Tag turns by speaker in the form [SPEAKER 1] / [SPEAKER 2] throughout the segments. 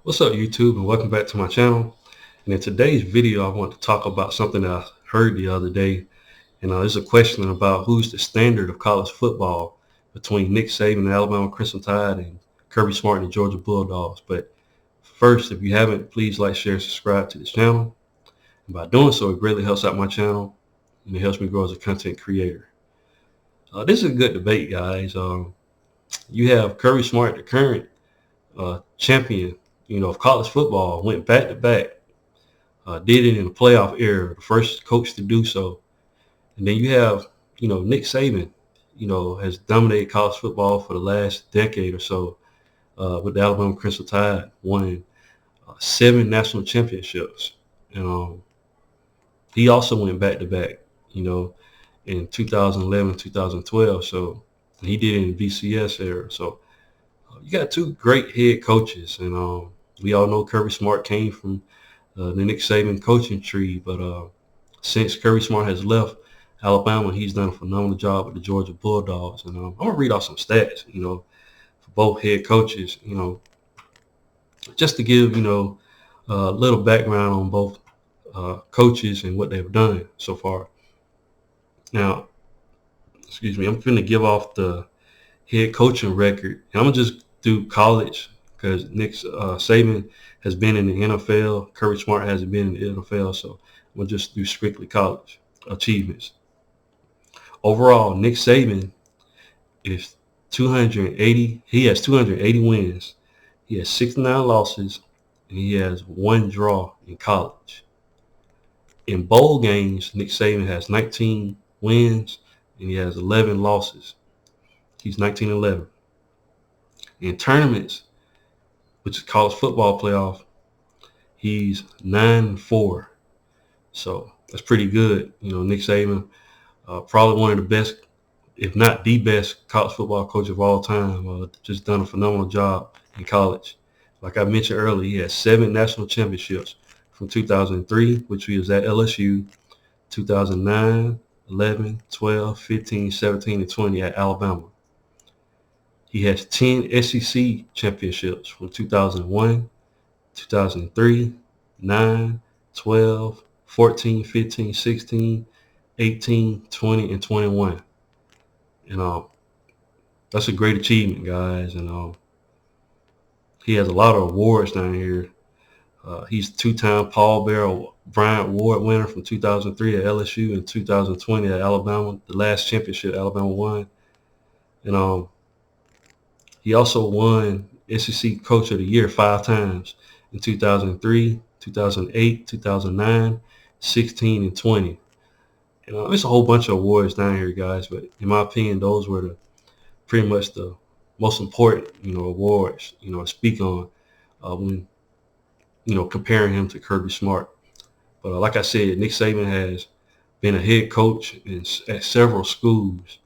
[SPEAKER 1] What's up, YouTube, and welcome back to my channel. And in today's video, I want to talk about something that I heard the other day. And there's a question about who's the standard of college football between Nick Saban and the Alabama Crimson Tide and Kirby Smart and the Georgia Bulldogs. But first, if you haven't, please like, share, and subscribe to this channel. And by doing so, it greatly helps out my channel and it helps me grow as a content creator. This is a good debate, guys. You have Kirby Smart, the current champion, of college football, went back to back, did it in the playoff era, the first coach to do so. And then you have, Nick Saban, has dominated college football for the last decade or so with the Alabama Crimson Tide, won 7 national championships. And he also went back to back, in 2011, 2012. So he did it in the BCS era. So you got two great head coaches, and we all know Kirby Smart came from the Nick Saban coaching tree. But since Kirby Smart has left Alabama, he's done a phenomenal job with the Georgia Bulldogs. And I'm gonna read off some stats, for both head coaches, just to give a little background on both coaches and what they've done so far. Now, excuse me, I'm going to give off the head coaching record, and I'm gonna just do college because Nick Saban has been in the NFL. Kirby Smart hasn't been in the NFL, so we'll just do strictly college achievements. Overall, Nick Saban is 280. He has 280 wins. He has 69 losses, and he has 1 draw in college. In bowl games, Nick Saban has 19 wins, and he has 11 losses. He's 19-11. In tournaments, which is college football playoff, he's 9-4. So that's pretty good. Nick Saban, probably one of the best, if not the best, college football coach of all time. Just done a phenomenal job in college. Like I mentioned earlier, he had 7 national championships from 2003, which he was at LSU, 2009, 11, 12, 15, 17, and 20 at Alabama. He has 10 SEC championships from 2001, 2003, 9, 12, 14, 15, 16, 18, 20, and 21. And that's a great achievement, guys. And he has a lot of awards down here. He's 2-time Paul Bear Bryant Award winner from 2003 at LSU and 2020 at Alabama, the last championship Alabama won. And he also won SEC Coach of the Year 5 times in 2003, 2008, 2009, 16, and 20. There's a whole bunch of awards down here, guys, but in my opinion, those were pretty much the most important, awards, to speak on when, comparing him to Kirby Smart. But like I said, Nick Saban has been a head coach at several schools.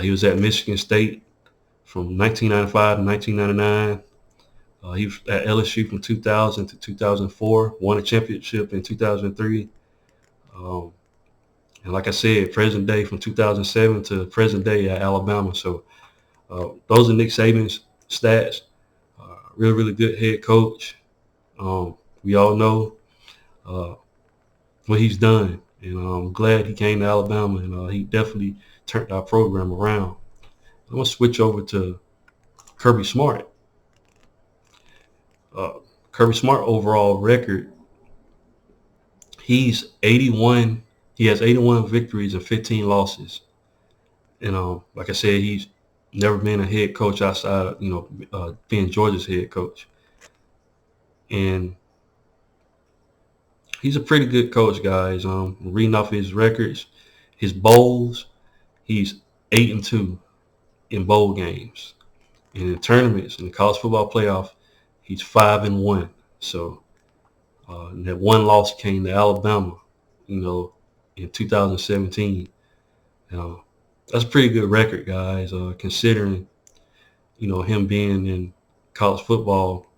[SPEAKER 1] He was at Michigan State from 1995 to 1999. He was at LSU from 2000 to 2004, won a championship in 2003. And like I said, present day from 2007 to present day at Alabama. So those are Nick Saban's stats. Really, really good head coach. We all know what he's done. And I'm glad he came to Alabama, and he definitely turned our program around. I'm going to switch over to Kirby Smart. Kirby Smart overall record, he's 81. He has 81 victories and 15 losses. And like I said, he's never been a head coach outside of, being Georgia's head coach. And he's a pretty good coach, guys. Reading off his records, his bowls, he's 8-2 in bowl games. And in tournaments, in the college football playoff, he's 5-1. So and that 1 loss came to Alabama, in 2017. That's a pretty good record, guys, considering, him being in college football,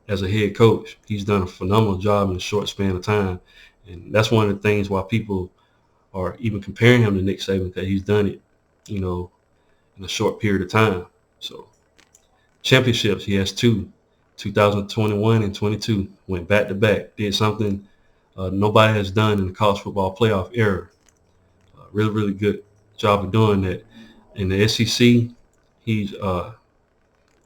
[SPEAKER 1] as a head coach. He's done a phenomenal job in a short span of time. And that's one of the things why people are even comparing him to Nick Saban, because he's done it, in a short period of time. So championships, he has 2. 2021 and 22 went back to back. Did something nobody has done in the college football playoff era. Really, really good job of doing that. In the SEC, he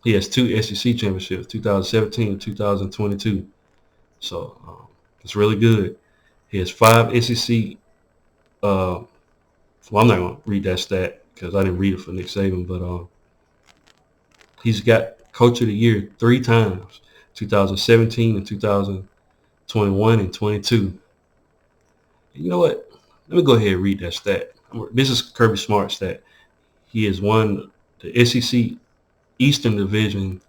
[SPEAKER 1] has 2 SEC championships, 2017 and 2022. So it's really good. He has 5 SEC. Well, I'm not going to read that stat because I didn't read it for Nick Saban, but he's got Coach of the Year 3 times, 2017 and 2021 and 22. You know what? Let me go ahead and read that stat. This is Kirby Smart's stat. He has won the SEC Eastern Division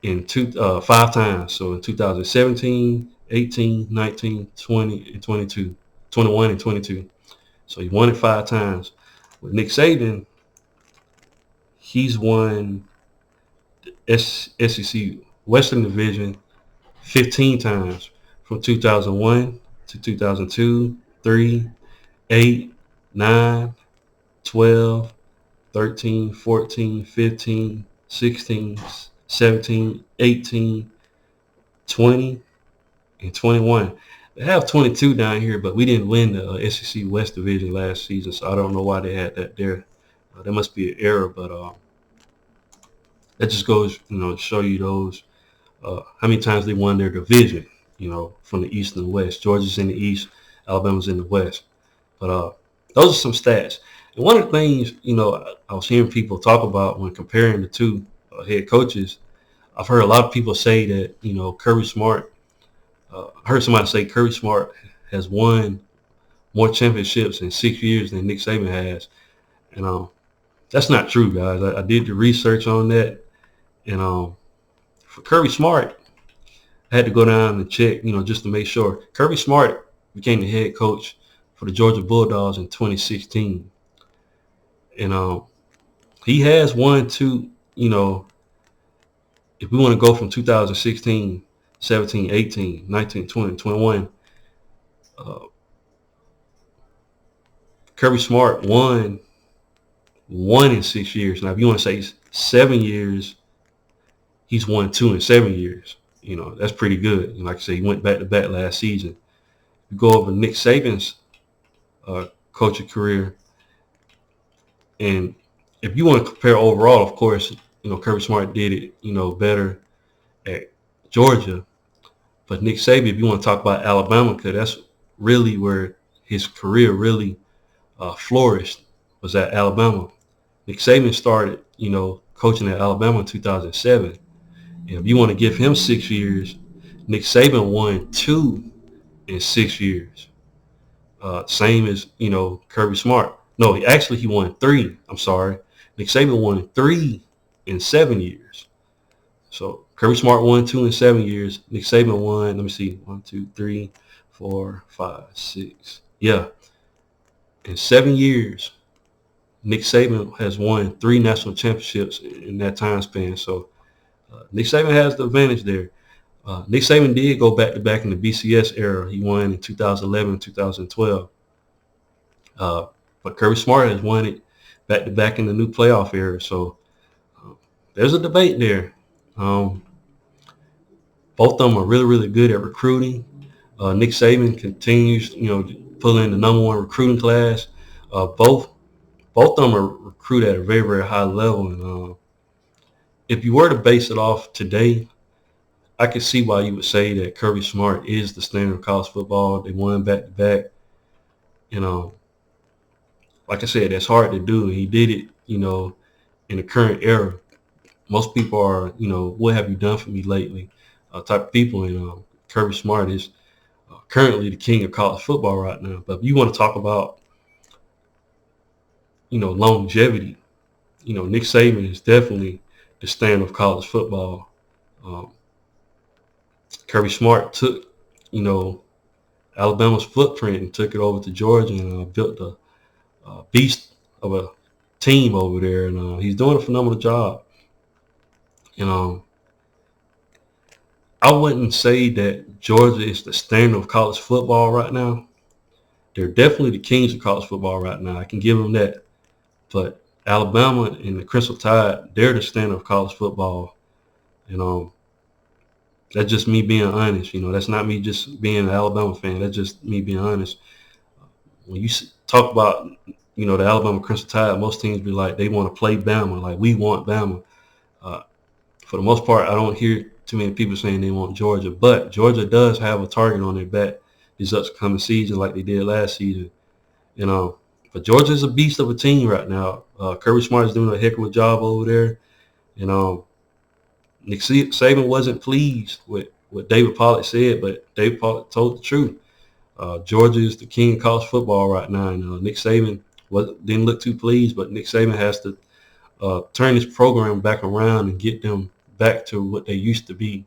[SPEAKER 1] in 5 times. So in 2017, 18, 19, 20, and 22, 21 and 22. So he won it 5 times. With Nick Saban, he's won the SEC Western Division 15 times from 2001 to 2002, 3, 8, 9, 12, 13, 14, 15, 16, 17, 18, 20, and 21. They have 22 down here, but we didn't win the SEC West Division last season, so I don't know why they had that there. That must be an error, but that just goes, to show you those how many times they won their division, from the East and the West. Georgia's in the East, Alabama's in the West. But those are some stats. And one of the things, I was hearing people talk about when comparing the two head coaches, I've heard a lot of people say that, Kirby Smart, I heard somebody say Kirby Smart has won more championships in 6 years than Nick Saban has. And that's not true, guys. I did the research on that. And for Kirby Smart, I had to go down and check, just to make sure. Kirby Smart became the head coach for the Georgia Bulldogs in 2016. And he has won 2, if we want to go from 2016, 17, 18, 19, 20, 21, Kirby Smart won in 6 years. Now, if you want to say 7 years, he's won 2 in 7 years. That's pretty good. Like I said, he went back to back last season. You go over Nick Saban's coaching career, and if you want to compare overall, of course, Kirby Smart did it, better at Georgia. But Nick Saban, if you want to talk about Alabama, because that's really where his career really flourished, was at Alabama. Nick Saban started, coaching at Alabama in 2007. And if you want to give him 6 years, Nick Saban won 2 in 6 years. Same as, Kirby Smart. No, he won 3. I'm sorry. Nick Saban won 3 in 7 years. So Kirby Smart won 2 in 7 years. Nick Saban won, let me see, 1, 2, 3, 4, 5, 6. Yeah. In 7 years, Nick Saban has won 3 national championships in that time span. So Nick Saban has the advantage there. Nick Saban did go back to back in the BCS era. He won in 2011, 2012. But Kirby Smart has won it back to back in the new playoff era. So there's a debate there. Both of them are really, really good at recruiting. Nick Saban continues, pull in the #1 recruiting class. Both of them are recruited at a very, very high level. And if you were to base it off today, I could see why you would say that Kirby Smart is the standard of college football. They won back to back. Like I said, that's hard to do. He did it, in the current era. Most people are, what have you done for me lately? Type of people. And Kirby Smart is currently the king of college football right now. But if you want to talk about, longevity, Nick Saban is definitely the standard of college football. Kirby Smart took, Alabama's footprint and took it over to Georgia and built a beast of a team over there. And he's doing a phenomenal job. I wouldn't say that Georgia is the standard of college football right now. They're definitely the kings of college football right now. I can give them that. But Alabama and the Crimson Tide, they're the standard of college football. That's just me being honest. That's not me just being an Alabama fan. That's just me being honest. When you talk about, the Alabama Crimson Tide, most teams be like, they want to play Bama. Like, we want Bama. Uh, for the most part, I don't hear too many people saying they want Georgia. But Georgia does have a target on their back this upcoming season like they did last season. But Georgia's a beast of a team right now. Kirby Smart is doing a heck of a job over there. Nick Saban wasn't pleased with what David Pollack said, but David Pollack told the truth. Georgia is the king of college football right now, and Nick Saban didn't look too pleased, but Nick Saban has to turn his program back around and get them back to what they used to be.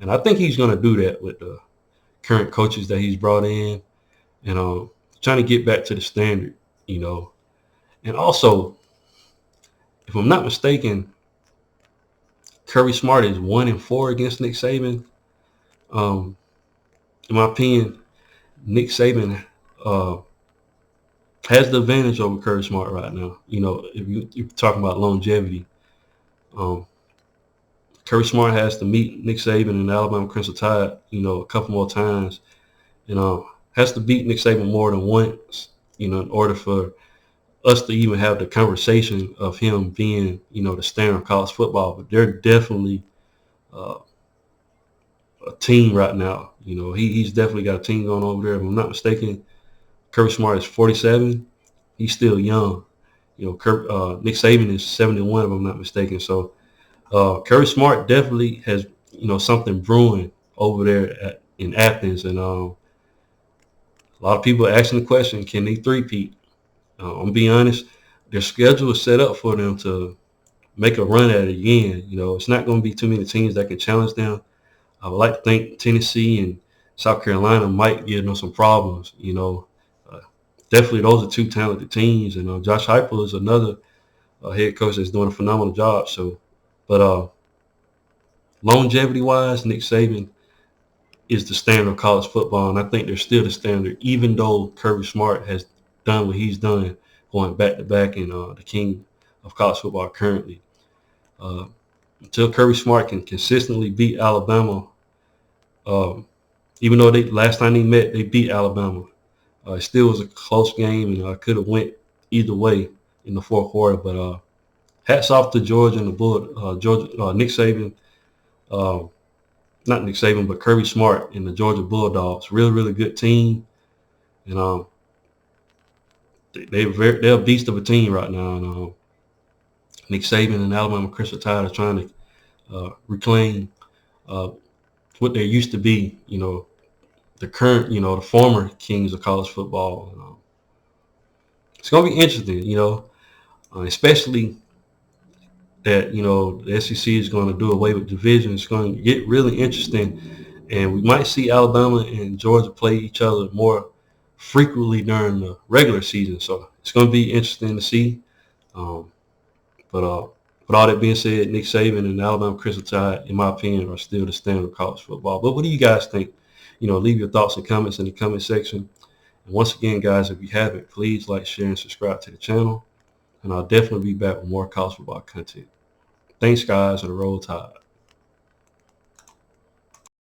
[SPEAKER 1] And I think he's going to do that with the current coaches that he's brought in, and trying to get back to the standard, And also, if I'm not mistaken, Kirby Smart is 1-4 against Nick Saban. In my opinion, Nick Saban has the advantage over Kirby Smart right now. If you're talking about longevity, Kirby Smart has to meet Nick Saban and the Alabama Crimson Tide, a couple more times. Has to beat Nick Saban more than once, in order for us to even have the conversation of him being, the standard of college football. But they're definitely a team right now. He's definitely got a team going over there. If I'm not mistaken, Kirby Smart is 47. He's still young. Nick Saban is 71, if I'm not mistaken. So Kirby Smart definitely has, something brewing over there in Athens. And a lot of people are asking the question, can they three-peat? I'm going to be honest, their schedule is set up for them to make a run at it again. It's not going to be too many teams that can challenge them. I would like to think Tennessee and South Carolina might give them some problems. Definitely those are two talented teams. And Josh Heupel is another head coach that's doing a phenomenal job. But longevity-wise, Nick Saban is the standard of college football, and I think they're still the standard, even though Kirby Smart has done what he's done, going back-to-back and the king of college football currently. Until Kirby Smart can consistently beat Alabama, even though last time they met, they beat Alabama. It still was a close game, and could have went either way in the fourth quarter. But hats off to Georgia and the Nick Saban, not Nick Saban, but Kirby Smart and the Georgia Bulldogs. Really, really good team, and they're a beast of a team right now. And Nick Saban and Alabama Crimson Tide are trying to reclaim what they used to be. The current, the former kings of college football. It's going to be interesting, especially that, the SEC is going to do away with division. It's going to get really interesting, and we might see Alabama and Georgia play each other more frequently during the regular season. So it's going to be interesting to see. But with all that being said, Nick Saban and Alabama Crimson Tide, in my opinion, are still the standard of college football. But what do you guys think? Leave your thoughts and comments in the comment section. And once again, guys, if you haven't, please like, share, and subscribe to the channel. And I'll definitely be back with more college football content. Thanks, guys, and Roll Tide.